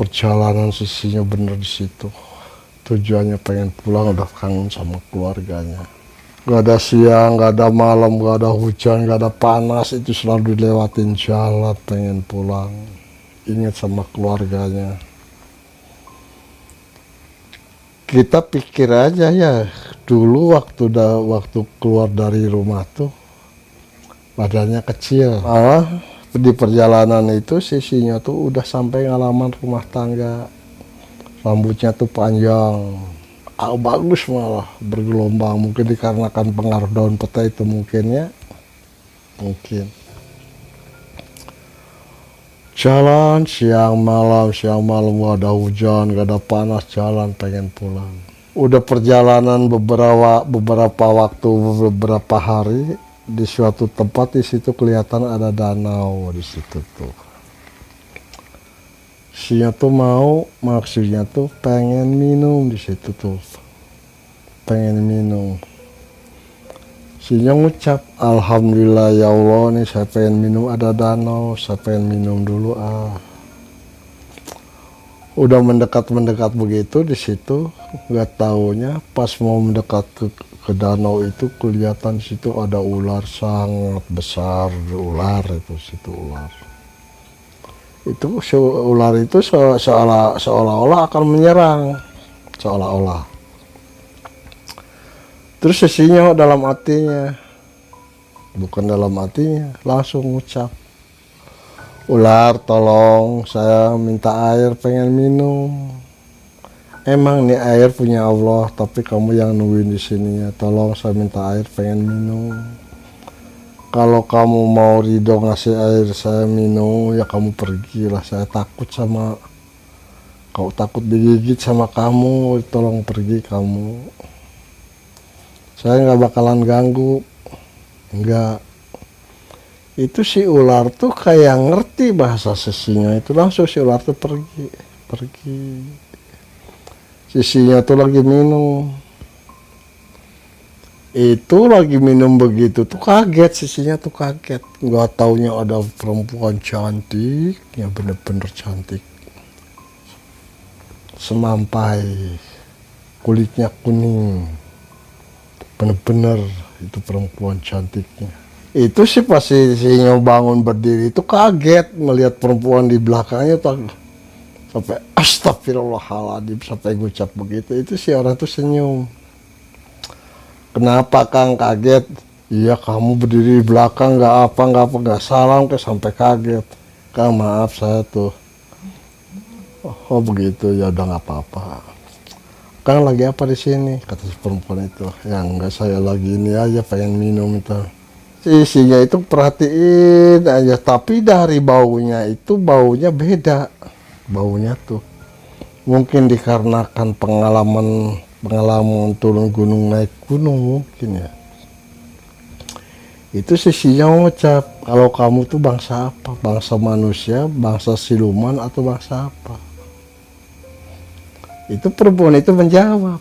perjalanan sisinya bener di situ. Tujuannya pengen pulang, udah kangen sama keluarganya. Gak ada siang, gak ada malam, gak ada hujan, gak ada panas, itu selalu dilewatin jalan pengen pulang. Ingat sama keluarganya. Kita pikir aja ya, dulu waktu keluar dari rumah tuh badannya kecil. Malah di perjalanan itu sisinya tuh udah sampai ngalaman rumah tangga. Rambutnya tuh panjang, bagus malah bergelombang, mungkin dikarenakan pengaruh daun peta itu mungkin ya, mungkin. Jalan siang malam gak ada hujan, gak ada panas, jalan pengen pulang. Udah perjalanan beberapa waktu, beberapa hari, di suatu tempat di situ kelihatan ada danau di situ tuh. Sinya tuh maksudnya tuh pengen minum di situ tuh, pengen minum. Sinya ngucap, alhamdulillah ya Allah nih saya pengen minum, ada danau, saya pengen minum dulu Udah mendekat begitu di situ, nggak taunya pas mau mendekat ke danau itu kelihatan situ ada ular sangat besar, itu situ ular. Itu ular itu seolah-olah akan menyerang, seolah-olah. Terus sisinya dalam hatinya, bukan dalam hatinya, langsung ngucap, ular tolong saya minta air pengen minum. Emang nih air punya Allah, tapi kamu yang nungguin di sininya, tolong saya minta air pengen minum. Kalau kamu mau ridho ngasih air saya minum, ya kamu pergilah. Saya takut takut digigit sama kamu, tolong pergi kamu. Saya nggak bakalan ganggu, enggak. Itu si ular tuh kayak ngerti bahasa sisinya, itu langsung si ular tuh pergi. Sisinya tuh lagi minum. Itu lagi minum begitu tuh kaget, sisinya tuh kaget, nggak taunya ada perempuan cantik, ya bener-bener cantik, semampai, kulitnya kuning, bener-bener itu perempuan cantiknya. Itu sih pas sisinya bangun berdiri itu kaget melihat perempuan di belakangnya tuh, sampai astagfirullahaladzim sampai ngucap begitu. Itu si orang tuh senyum. Kenapa Kang kaget? Iya kamu berdiri di belakang nggak salam sampai kaget. Kang maaf saya tuh. Oh begitu ya udah nggak apa-apa. Kang lagi apa di sini? Kata si perempuan itu. Ya enggak saya lagi ini aja pengen minum itu. Isinya itu perhatiin aja, tapi dari baunya beda. Baunya tuh mungkin dikarenakan pengalaman turun gunung naik gunung mungkin ya. Itu sisinya ngucap, kalau kamu tuh bangsa apa? Bangsa manusia, bangsa siluman, atau bangsa apa? Itu perempuan itu menjawab,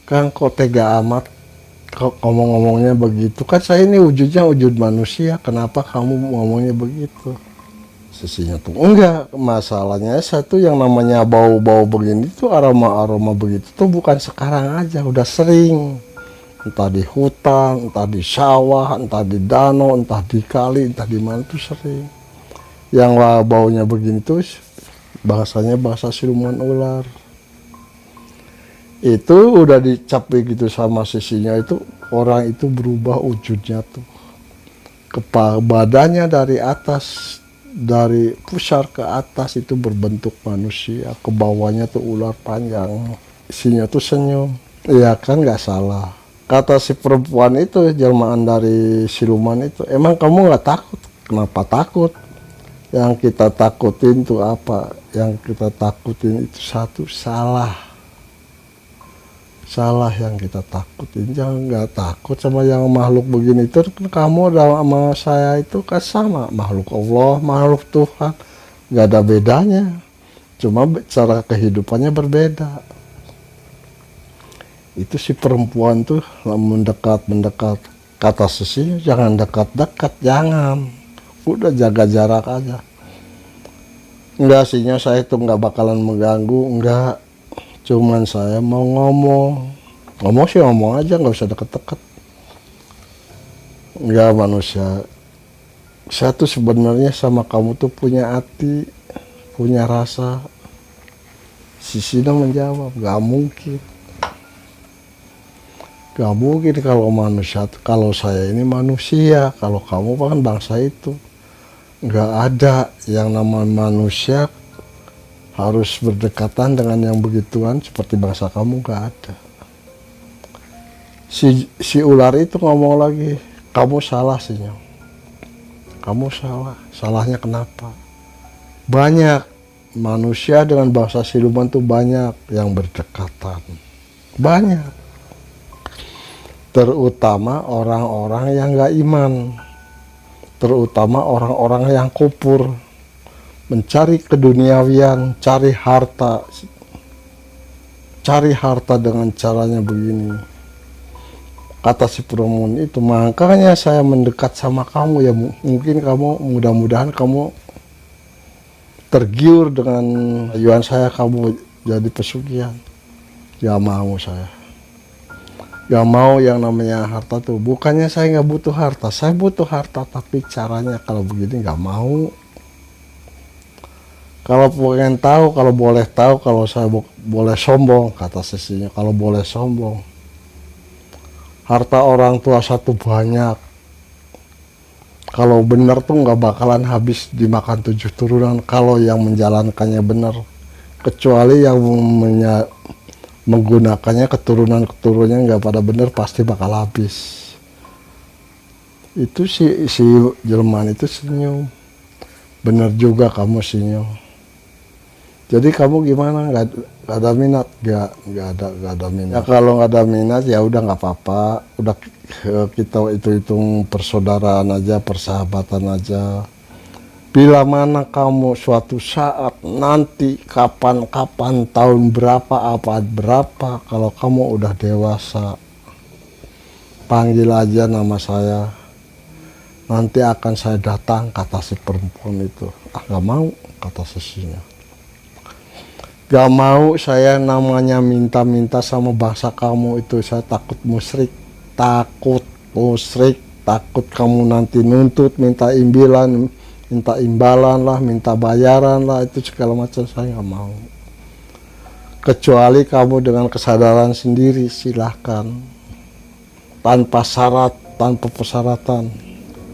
Kang kok tega amat kok ngomongnya begitu, kan saya ini wujudnya wujud manusia, kenapa kamu ngomongnya begitu? Sisinya tuh enggak, masalahnya satu yang namanya bau-bau begini tuh, aroma begitu tuh bukan sekarang aja, udah sering, entah di hutan, entah di sawah, entah di danau, entah di kali, entah di mana tuh sering. Yang baunya begini tuh bahasanya bahasa siluman ular. Itu udah dicap begitu sama sisinya itu, orang itu berubah wujudnya tuh, badannya dari atas, dari pusar ke atas itu berbentuk manusia, ke bawahnya tuh ular panjang. Isinya tuh senyum. Iya kan nggak salah. Kata si perempuan itu, jelmaan dari siluman itu, emang kamu nggak takut? Kenapa takut? Yang kita takutin tuh apa? Yang kita takutin itu satu, salah yang kita takutin. Jangan nggak takut sama yang makhluk begini itu. Kamu sama saya itu kan sama, makhluk Allah, makhluk Tuhan, nggak ada bedanya, cuma cara kehidupannya berbeda. Itu si perempuan tuh mendekat, kata sisi jangan dekat-dekat, jangan, udah jaga jarak aja. Enggak sih, saya itu nggak bakalan mengganggu, enggak. Cuman saya mau ngomong sih ngomong aja, nggak usah deket-deket. Enggak manusia, saya tuh sebenarnya sama kamu tuh punya hati, punya rasa. Si Sina menjawab, nggak mungkin. Gak mungkin kalau manusia, kalau saya ini manusia, kalau kamu kan bangsa itu. Gak ada yang namanya manusia harus berdekatan dengan yang begituan seperti bangsa kamu, gak ada. Si ular itu ngomong lagi, kamu salah sih, kamu salah. Salahnya kenapa? Banyak manusia dengan bangsa siluman tuh banyak yang berdekatan, banyak. Terutama orang-orang yang gak iman, terutama orang-orang yang kufur, mencari keduniawian, cari harta dengan caranya begini. Kata si perempuan itu, makanya saya mendekat sama kamu ya, mungkin kamu, mudah-mudahan kamu tergiur dengan ayuan saya, kamu jadi pesugihan. Gak mau saya. Gak mau yang namanya harta tuh. Bukannya saya nggak butuh harta, saya butuh harta, tapi caranya kalau begini nggak mau. Kalau pengen tahu, kalau boleh tahu, kalau saya boleh sombong, kata sisinya, kalau boleh sombong. Harta orang tua satu banyak. Kalau benar tuh nggak bakalan habis dimakan 7 turunan kalau yang menjalankannya benar. Kecuali yang menggunakannya keturunan-keturunannya nggak pada bener, pasti bakal habis. Itu si Jerman itu senyum, bener juga kamu senyum. Jadi kamu gimana, nggak ada minat? Nggak ada minat ya. Kalau nggak ada minat ya udah nggak apa-apa, udah kita hitung persaudaraan aja, persahabatan aja. Bila mana kamu suatu saat nanti, kapan-kapan, tahun berapa, abad berapa, kalau kamu udah dewasa, panggil aja nama saya, nanti akan saya datang, kata si perempuan itu. Ah, gak mau, kata sisinya. Gak mau saya namanya minta-minta sama bangsa kamu itu, saya takut musyrik, takut kamu nanti nuntut, minta imbilan, minta imbalan lah, minta bayaran lah, itu segala macam saya nggak mau. Kecuali kamu dengan kesadaran sendiri, silahkan. Tanpa syarat, tanpa persyaratan.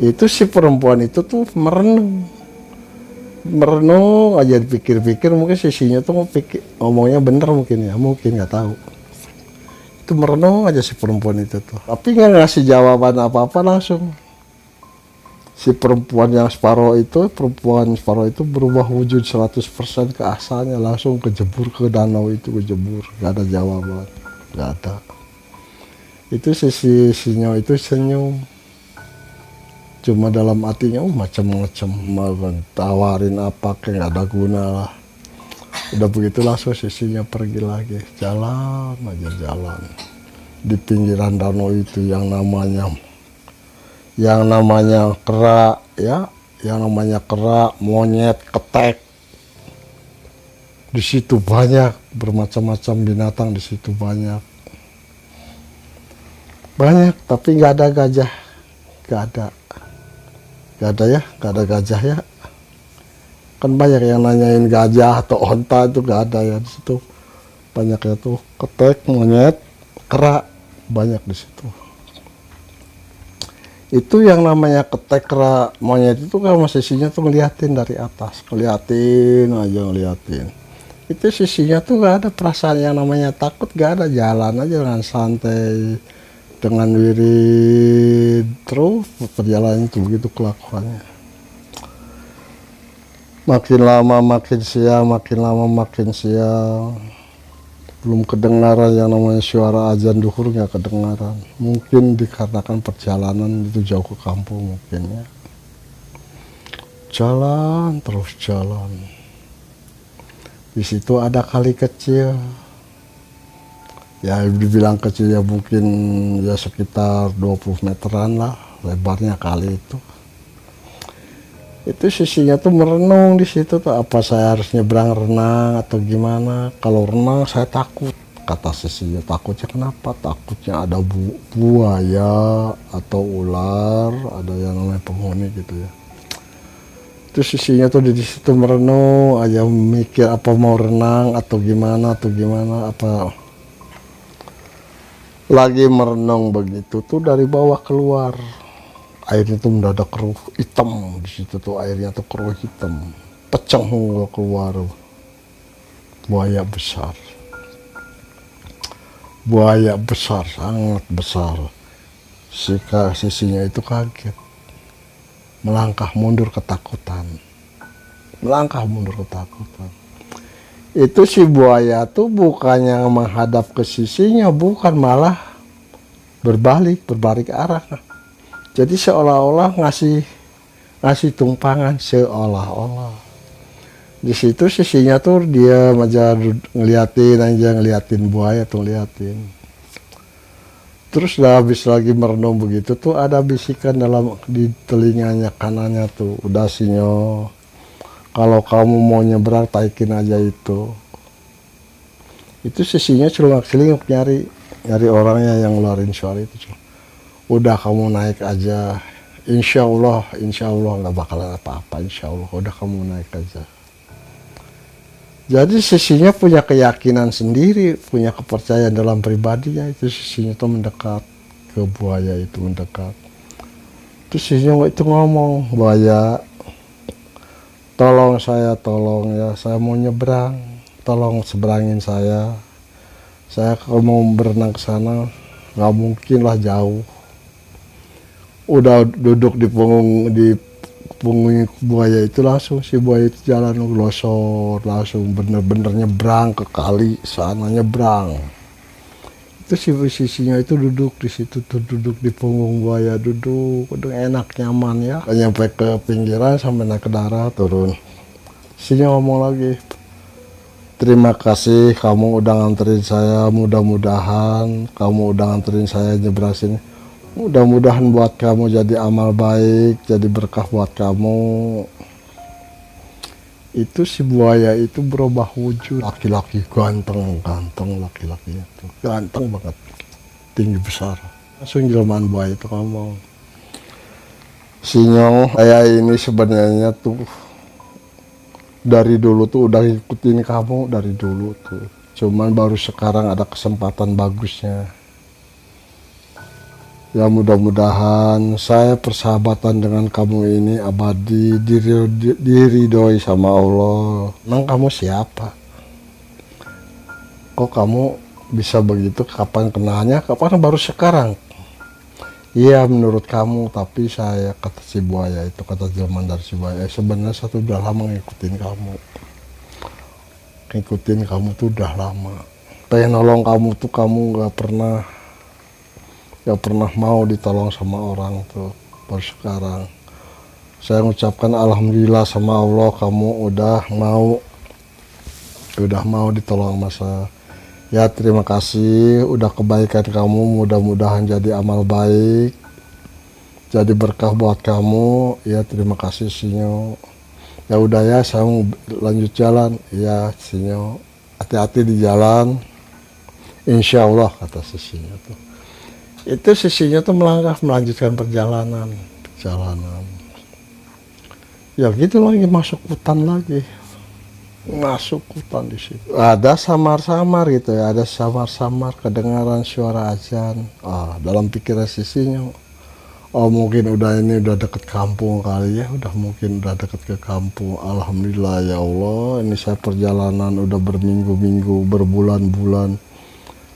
Itu si perempuan itu tuh merenung aja, dipikir-pikir, mungkin sisinya tuh ngomongnya bener mungkin ya, mungkin nggak tahu. Itu merenung aja si perempuan itu tuh, tapi nggak ngasih jawaban apa-apa langsung. Si perempuan separuh itu berubah wujud 100% ke asalnya, langsung kejebur ke danau itu, kejebur, gak ada jawaban, gak ada. Itu sisinya itu senyum, cuma dalam hatinya macam-macam, mau tawarin apa kayak gak ada guna lah. Udah begitu langsung sisinya pergi lagi, jalan aja, jalan di pinggiran danau itu yang namanya kera ya, yang namanya kera, monyet, ketek. Di situ banyak bermacam-macam binatang, di situ banyak, tapi nggak ada gajah, nggak ada gajah ya. Kan banyak yang nanyain gajah atau onta, itu nggak ada ya di situ. Banyaknya tuh ketek, monyet, kera, banyak di situ. Itu yang namanya ketek, kera, monyet itu kalau sisinya tuh ngeliatin dari atas, ngeliatin. Itu sisinya tuh gak ada perasaan yang namanya takut, gak ada, jalan aja dengan santai, dengan wirid, terus perjalanan itu begitu kelakuannya. Makin lama makin siang, belum kedengaran yang namanya suara azan duhur, nggak kedengaran. Mungkin dikarenakan perjalanan itu jauh ke kampung mungkin ya. Jalan terus jalan. Di situ ada kali kecil. Ya dibilang kecil ya, mungkin ya sekitar 20 meteran lah lebarnya kali itu. Itu sisinya tuh merenung di situ tuh, apa saya harus nyebrang renang atau gimana. Kalau renang saya takut, kata sisinya. Takutnya kenapa? Takutnya ada buaya atau ular, ada yang namanya penghuni gitu ya. Itu sisinya tuh di situ merenung aja, mikir apa mau renang atau gimana apa. Lagi merenung begitu tuh dari bawah keluar, airnya tuh mendadak keruh hitam. Di situ tuh airnya tuh keruh hitam, pecah keluar buaya besar, sangat besar. Sisinya itu kaget, melangkah mundur ketakutan. Itu si buaya tuh bukannya menghadap ke sisinya, bukan, malah berbalik arah. Jadi seolah-olah ngasih tumpangan, seolah-olah. Di situ sisinya tuh dia aja ngeliatin buaya tuh, ngeliatin. Terus udah habis lagi merenung begitu tuh ada bisikan di telinganya kanannya tuh, udah sinyo, kalau kamu mau nyebrang taikin aja itu. Itu sisinya celungak-celinguk nyari orangnya yang ngeluarin suara itu. Udah kamu naik aja, insya Allah nggak bakalan apa-apa, insya Allah, udah kamu naik aja. Jadi sisinya punya keyakinan sendiri, punya kepercayaan dalam pribadinya. Itu sisinya tuh mendekat ke buaya itu, mendekat. Terus sisinya itu ngomong, buaya, tolong ya, saya mau nyebrang, tolong seberangin saya kalau mau berenang ke sana, nggak mungkin lah, jauh. Udah duduk di punggung buaya itu, langsung si buaya itu jalan glosor, langsung bener-bener nyebrang ke kali sana, nyebrang. Itu si sisinya itu duduk di situ tuh, duduk di punggung buaya, duduk enak nyaman ya. Nyampe ke pinggiran sampai naik ke darat, turun. Sisinya ngomong lagi, terima kasih kamu udah nganterin saya, mudah-mudahan kamu udah nganterin saya nyebrang sini. Mudah-mudahan buat kamu jadi amal baik, jadi berkah buat kamu. Itu si buaya itu berubah wujud, laki-laki ganteng laki-lakinya tuh, ganteng banget, tinggi besar. Langsung jelmaan buaya itu ngomong, Sinyong, saya ini sebenarnya tuh dari dulu tuh udah ngikutin kamu dari dulu tuh, cuman baru sekarang ada kesempatan bagusnya. Ya mudah-mudahan saya persahabatan dengan kamu ini abadi, diridhoi sama Allah. Emang kamu siapa? Kok kamu bisa begitu? Kapan kenalnya? Kapan baru sekarang? Iya menurut kamu, tapi saya, kata si buaya itu, kata jelman dari si buaya, sebenarnya saya tuh udah lama ngikutin kamu tuh udah lama. Pengen nolong kamu tuh, kamu gak pernah mau ditolong sama orang tuh, baru sekarang saya mengucapkan alhamdulillah sama Allah, kamu udah mau ditolong sama saya. Ya terima kasih, udah kebaikan kamu, mudah-mudahan jadi amal baik, jadi berkah buat kamu. Ya terima kasih Sinyo. Ya udah ya, saya mau lanjut jalan. Ya Sinyo, hati-hati di jalan, insya Allah, kata Sinyo tuh. Itu sisinya tuh melangkah melanjutkan perjalanan. Ya gitu lagi, masuk hutan di situ. Ada samar-samar gitu ya, ada samar-samar kedengaran suara azan. Dalam pikiran sisinya, mungkin udah deket kampung kali ya, mungkin udah deket ke kampung. Alhamdulillah ya Allah, ini saya perjalanan udah berminggu-minggu, berbulan-bulan,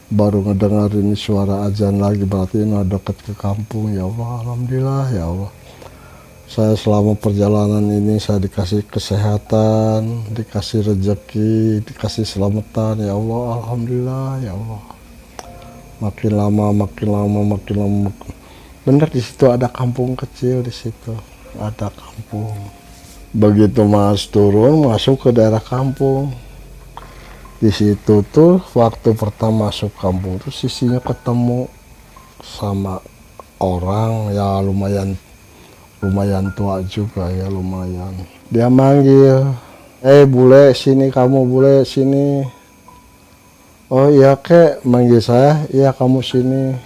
baru ngedengerin suara azan lagi, berarti ini udah deket ke kampung. Ya Allah, alhamdulillah ya Allah, saya selama perjalanan ini saya dikasih kesehatan, dikasih rezeki, dikasih selamatan. Ya Allah, alhamdulillah ya Allah. Makin lama bener, di situ ada kampung kecil, di situ ada kampung. Begitu Mas turun masuk ke daerah kampung, di situ tuh waktu pertama masuk kampung tuh sisinya ketemu sama orang ya lumayan lumayan tua juga ya, lumayan. Dia manggil, bule sini, kamu bule sini. Oh iya kek, manggil saya, iya kamu sini.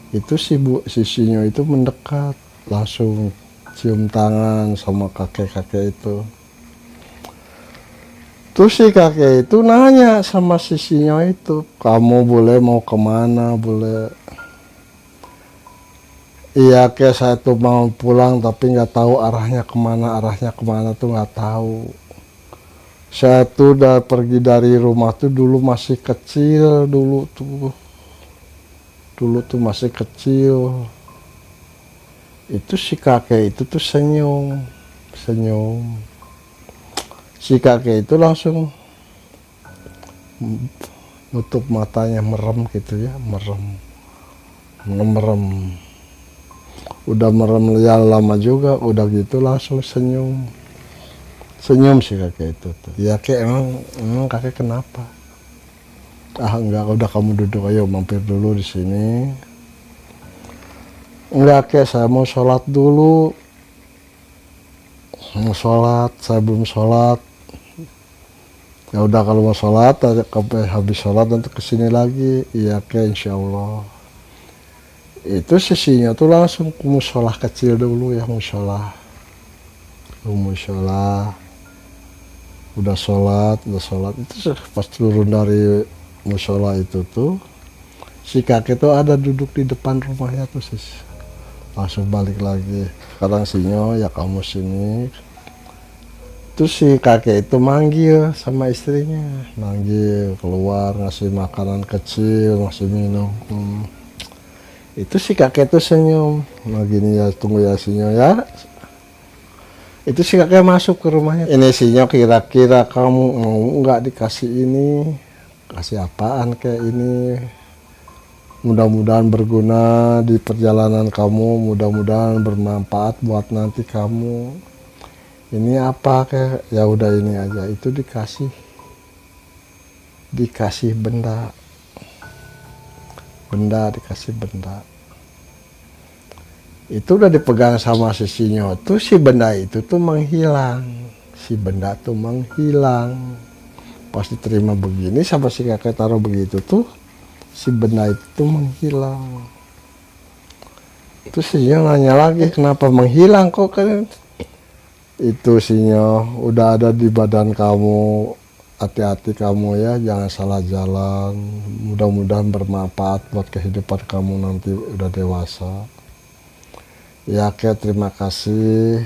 Itu si Sinyo itu mendekat, langsung cium tangan sama kakek-kakek itu. Terus si kakek itu nanya sama si Sinyo itu, kamu boleh mau kemana, boleh? Iya kek, saya tuh mau pulang tapi nggak tahu arahnya kemana tuh nggak tahu. Saya tuh udah pergi dari rumah tuh dulu masih kecil, dulu tuh masih kecil. Itu si kakek itu tuh senyum. Si kakek itu langsung nutup matanya, merem gitu ya, merem. Udah merem yang lama juga, udah gitu langsung senyum si kakek itu tuh. Ya kek, emang kakek kenapa? Enggak, udah kamu duduk, ayo mampir dulu di sini. Enggak kek, saya mau sholat dulu. Saya belum sholat. Ya udah kalau mau sholat, habis sholat nanti kesini lagi. Iya kek, insya Allah. Itu sisinya tuh langsung ke musola kecil dulu ya, musola. Udah sholat itu pas turun dari musola itu tuh si kakek tuh ada duduk di depan rumahnya tuh, langsung balik lagi. Sekarang Sinyo, ya kamu sini. Terus si kakek itu manggil sama istrinya, manggil keluar, ngasih makanan kecil, ngasih minum. Itu si kakek tuh senyum, nah gini ya, tunggu ya Sinyo ya. Itu si kakek masuk ke rumahnya. Ini Sinyo, kira-kira kamu mau nggak dikasih ini? Kasih apaan kayak ini? Mudah-mudahan berguna di perjalanan kamu, mudah-mudahan bermanfaat buat nanti kamu. Ini apa kayak? Ya udah ini aja. Itu dikasih benda. Dikasih benda. Itu udah dipegang sama si Sinyo tuh, si benda itu tuh menghilang. Pas diterima begini sama si kakek taruh begitu tuh, si benda itu tuh menghilang. Itu Sinyo nanya lagi, kenapa menghilang kok kan? Itu Sinyo, udah ada di badan kamu, hati-hati kamu ya, jangan salah jalan. Mudah-mudahan bermanfaat buat kehidupan kamu nanti udah dewasa. Ya kek, terima kasih.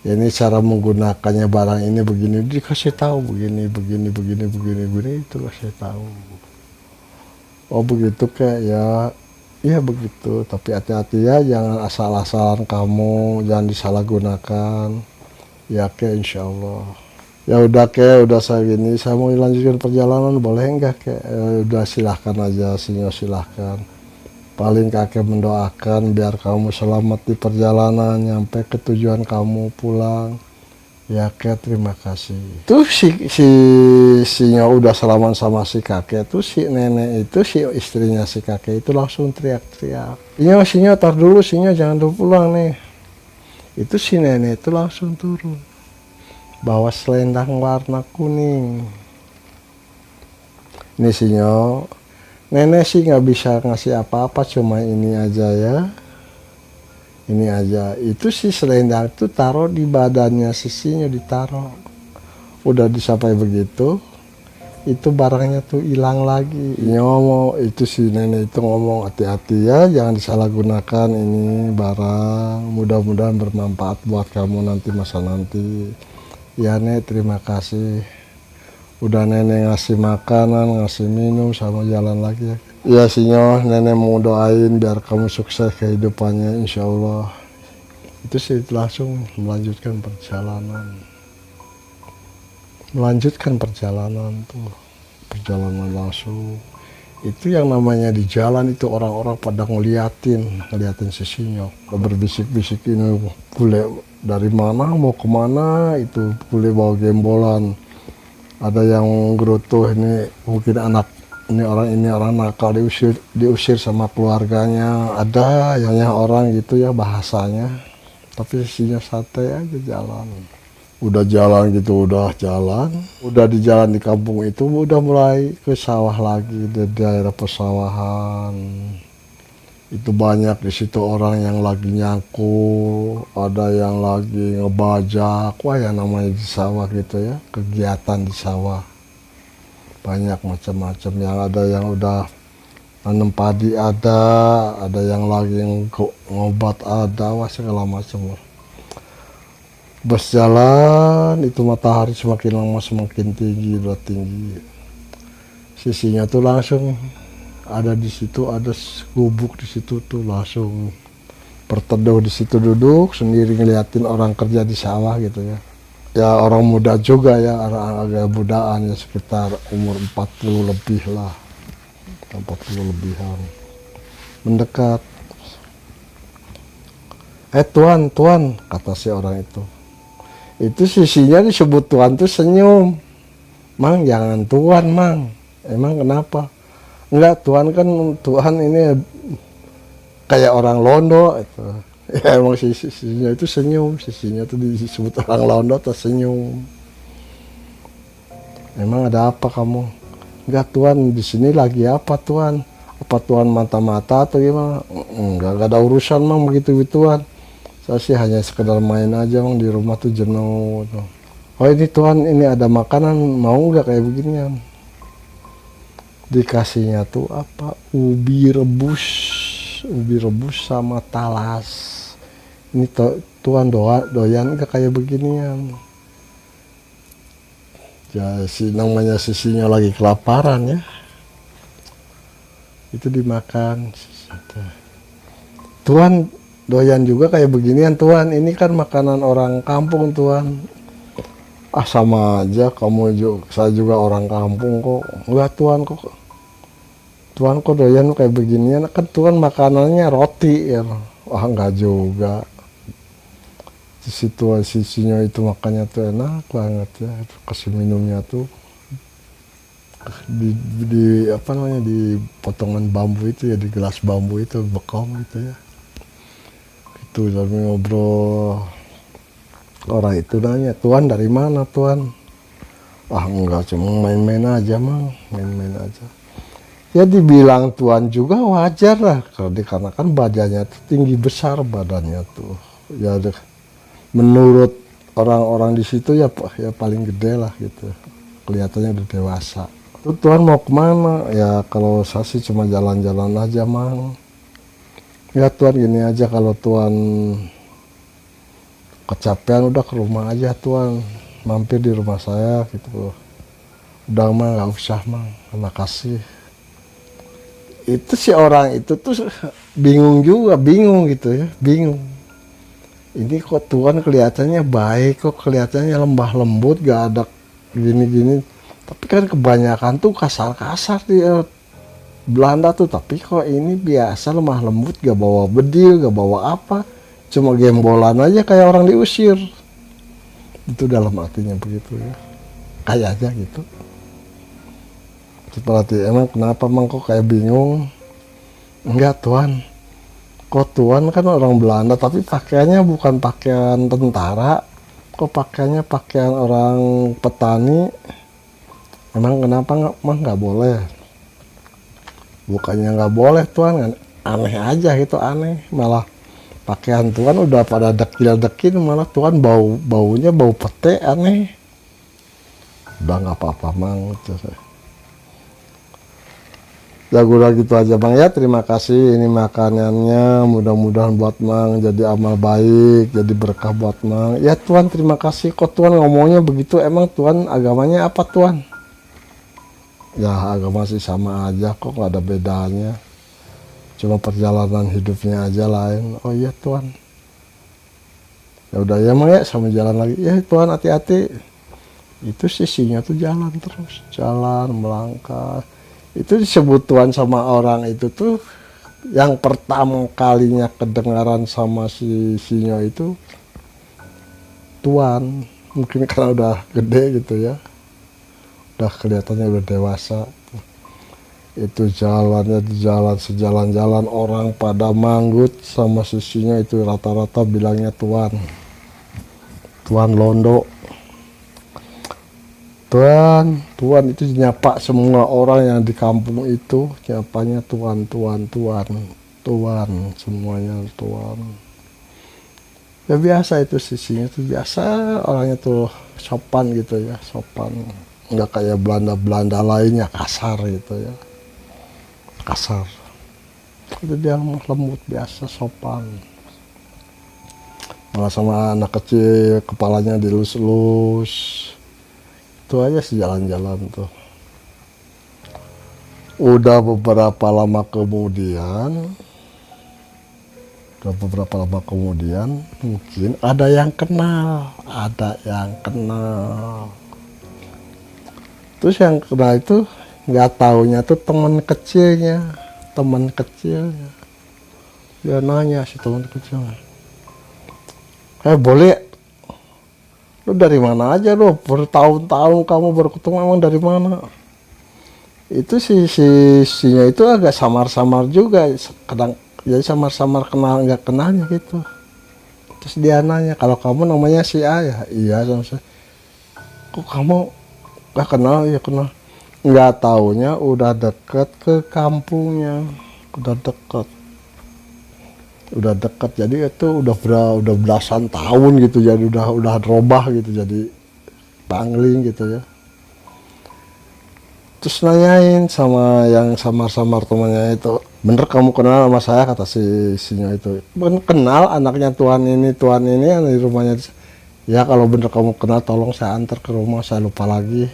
Ini cara menggunakannya barang ini begini, dikasih tahu begini itu kasih tahu. Oh begitu kek ya, iya begitu. Tapi hati-hati ya, jangan asal-asalan kamu, jangan disalahgunakan. Ya kek, insya Allah. Ya udah kek, udah saya gini, saya mau lanjutkan perjalanan, boleh enggak kek? Udah silahkan aja, Sinyo silahkan. Paling kakek mendoakan biar kamu selamat di perjalanan, nyampe ke tujuan kamu pulang. Ya kek, terima kasih. Tuh si Sinyo udah salaman sama si kakek, tuh si nenek itu, si istrinya si kakek itu langsung teriak-teriak. Sinyo tar dulu, Sinyo jangan dulu pulang nih. Itu si nenek itu langsung turun, bawa selendang warna kuning. Ini Sinyo, nenek sih nggak bisa ngasih apa-apa, cuma ini aja ya. Ini aja. Itu si selendang tuh taruh di badannya si Sinyo, ditaruh. Udah disampai begitu, itu barangnya tuh hilang lagi. Ngomong, itu si nenek itu ngomong, hati-hati ya, jangan disalahgunakan ini barang. Mudah-mudahan bermanfaat buat kamu nanti, masa nanti. Ya Nek, terima kasih. Udah nenek ngasih makanan, ngasih minum, sama jalan lagi ya. Ya Sinyo, nenek mau doain biar kamu sukses kehidupannya, insya Allah. Itu sih langsung melanjutkan perjalanan. Tuh. Perjalanan langsung. Itu yang namanya di jalan itu orang-orang pada ngeliatin si Sinyo. Berbisik-bisik, ini bule dari mana, mau kemana, itu bule bawa gembolan. Ada yang gerutuh, ini mungkin anak ini orang nakal, diusir sama keluarganya, ada yang orang gitu ya bahasanya, tapi sisinya santai aja jalan. Udah jalan gitu, udah di jalan di kampung itu udah mulai ke sawah lagi, di daerah persawahan. Itu banyak di situ orang yang lagi nyangkul, ada yang lagi ngebajak, wah yang namanya di sawah gitu ya, kegiatan di sawah. Banyak macam-macam, yang ada yang udah nanam padi, ada yang lagi ngobat, ada, wah segala macam. Bus jalan, itu matahari semakin lama semakin tinggi, udah tinggi. Sisinya tuh langsung ada di situ, ada gubuk di situ tuh, langsung berteduh di situ, duduk sendiri ngeliatin orang kerja di sawah gitu ya. Ya orang muda juga ya, orang agak mudaan ya, sekitar umur 40 lebih lah, 40 lebihan. Mendekat. Tuan, kata si orang itu. Itu sisinya disebut Tuan tuh senyum. Mang, jangan Tuan, Mang. Emang kenapa? Enggak, Tuhan kan, Tuhan ini kayak orang Londo itu. Ya emang sisinya itu senyum, sisinya itu disebut orang Londo atau senyum. Emang ada apa kamu? Enggak Tuhan, di sini lagi apa Tuhan? Apa Tuhan mata-mata atau gimana? Enggak ada urusan Mang begitu Tuhan. Saya sih hanya sekedar main aja Mang, di rumah tuh jenuh. Oh ini Tuhan, ini ada makanan, mau nggak kayak beginian? Dikasihnya tuh apa, ubi rebus sama talas. Ini Tuhan doyan gak kayak beginian. Ya namanya sisinya lagi kelaparan ya, itu dimakan. Tuhan doyan juga kayak beginian Tuhan, ini kan makanan orang kampung Tuhan. Ah sama aja kamu juga, saya juga orang kampung kok. Enggak Tuhan kok doyan kayak beginian, kan Tuhan makanannya roti ya. Wah enggak juga. Di situasinya itu makannya tuh enak banget ya. Kasih minumnya tuh di apa namanya, di potongan bambu itu ya, di gelas bambu itu bekom gitu ya. Itu sambil ngobrol. Orang itu nanya, Tuhan dari mana Tuhan? Ah enggak, cuma main-main aja Mang, main-main aja. Ya dibilang Tuhan juga wajar lah, karena kan badannya tuh tinggi besar badannya tuh. Ya menurut orang-orang di situ ya paling gede lah gitu. Kelihatannya udah dewasa. Tuh Tuhan mau kemana? Ya kalau saya sih cuma jalan-jalan aja Mang. Ya Tuhan gini aja, kalau Tuhan kecapean udah ke rumah aja Tuhan. Mampir di rumah saya gitu. Udah Mang, nggak usah Mang, terima kasih. Itu si orang itu tuh bingung gitu ya, bingung. Ini kok Tuhan kelihatannya baik, kok kelihatannya lembah lembut, gak ada gini-gini. Tapi kan kebanyakan tuh kasar-kasar di Belanda tuh, tapi kok ini biasa lemah lembut, gak bawa bedil, gak bawa apa, cuma gembolan aja kayak orang diusir. Itu dalam artinya begitu ya, kayaknya gitu. Seperti emang kenapa Mang kok kayak bingung? Enggak Tuhan, kok Tuhan kan orang Belanda tapi pakaiannya bukan pakaian tentara, kok pakaiannya pakaian orang petani. Emang kenapa Mang nggak boleh? Bukannya nggak boleh Tuhan, aneh aja gitu, aneh. Malah pakaian Tuhan udah pada dekil-dekil, malah Tuhan baunya bau pete, aneh. Udah nggak apa-apa Mang. Ya udah gitu aja Bang ya, terima kasih, ini makanannya mudah-mudahan buat Mang jadi amal baik, jadi berkah buat Mang. Ya Tuhan terima kasih, kok Tuhan ngomongnya begitu, emang Tuhan agamanya apa Tuhan? Ya agama sih sama aja kok, gak ada bedanya, cuma perjalanan hidupnya aja lain. Oh iya Tuhan, ya udah ya Mang ya, sama jalan lagi ya Tuhan, hati-hati. Itu sisinya tuh jalan terus, jalan melangkah. Itu disebut Tuhan sama orang itu tuh yang pertama kalinya kedengaran sama si Sinyo itu Tuhan. Mungkin karena udah gede gitu ya, udah kelihatannya udah dewasa. Itu jalannya di jalan, sejalan-jalan orang pada manggut sama sisinya, itu rata-rata bilangnya Tuan Londo. Tuan itu nyapa semua orang yang di kampung itu, nyapanya Tuan, semuanya Tuan. Ya biasa itu sisinya tuh, biasa orangnya tuh sopan gitu ya, sopan. Nggak kayak Belanda lainnya kasar gitu ya, kasar. Itu dia lembut biasa, sopan. Malah sama anak kecil kepalanya dilus-lus. Itu aja sejalan-jalan tuh. Udah beberapa lama kemudian mungkin ada yang kenal. Terus yang kenal itu nggak taunya tuh teman kecilnya. Dia nanya si teman kecilnya, boleh, lu dari mana aja lu, bertahun-tahun kamu baru ketemu, emang dari mana? Itu sinya itu agak samar-samar juga, kadang jadi samar-samar kenal nggak kenalnya gitu. Terus dia nanya, kalau kamu namanya si A ya? Iya sama saya. Kok kamu nggak kenal? Ya kenal. Nggak taunya udah deket ke kampungnya, udah deket. Jadi itu udah belasan tahun gitu, jadi udah robah gitu, jadi pangling gitu ya. Terus nanyain sama yang samar-samar temannya itu, bener kamu kenal sama saya? Kata sinya itu, bener kenal, anaknya tuan ini di rumahnya. Ya kalau bener kamu kenal, tolong saya antar ke rumah, saya lupa lagi.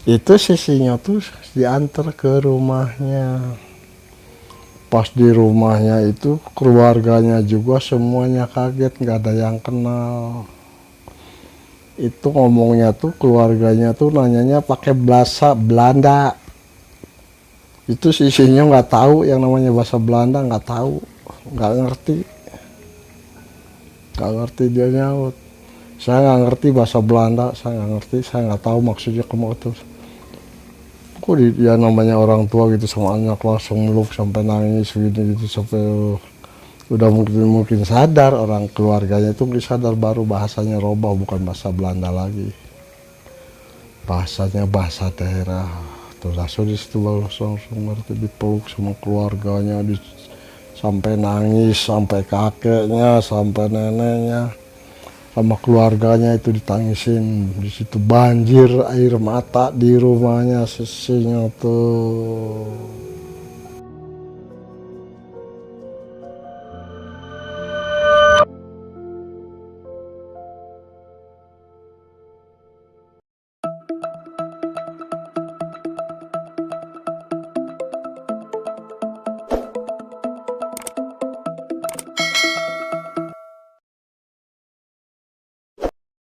Itu sisinya tuh diantar ke rumahnya. Pas di rumahnya itu keluarganya juga semuanya kaget, nggak ada yang kenal. Itu ngomongnya tuh keluarganya tuh nanyanya pakai bahasa Belanda. Itu sisinya nggak tahu yang namanya bahasa Belanda, nggak tahu, nggak ngerti dia nyaut. Saya nggak ngerti bahasa Belanda, saya nggak tahu maksudnya kamu itu. Kok dia namanya orang tua gitu sama anak langsung meluk sampai nangis gitu sampai udah mungkin sadar, orang keluarganya itu sadar, baru bahasanya robah, bukan bahasa Belanda lagi, bahasanya bahasa daerah. Tuh langsung di situ langsung ngerti, dipeluk sama keluarganya, sampai nangis, sampai kakeknya, sampai neneknya, sama keluarganya itu ditangisin. Di situ banjir air mata di rumahnya sisinya tuh.